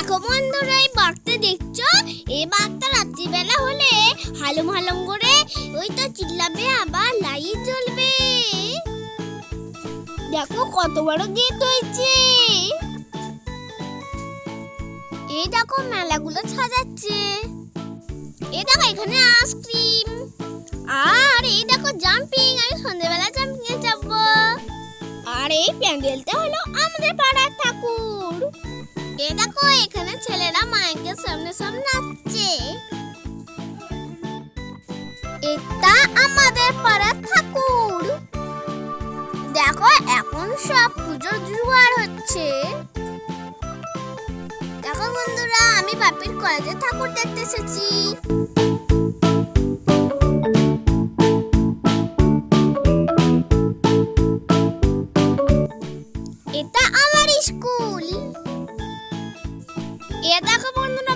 দেখো বন্ধুরা, এই বাঘটা দেখছো? এই বাঘটা রাত্রিবেলা হলে হালুম হালুম করে ওই তো চিল্লাবে, আবার লাইট জ্বলবে। দেখো কত বড় গেট হয়েছে। এই দেখো মেলাগুলো সাজাচ্ছে। এই দেখো এখানে আইসক্রিম। আর এই দেখো জাম্পিং, আমি সন্ধ্যাবেলা জাম্পিং এ যাবো। আর এই প্যান্ডেলটা হলো আমাদের পাড়ার ঠাকুর। এই দেখো এখানে ছেলেরা মাইকের সামনে সামনে নাচছে। এটা আমাদের পাড়ার ঠাকুর। দেখো এখন সব পুজোর জোয়ার হচ্ছে। দেখো বন্ধুরা, আমি বাপের কলেজে ঠাকুর দেখতে এসেছি। এটা আমার স্কুল। এ দেখো বন্ধুরা,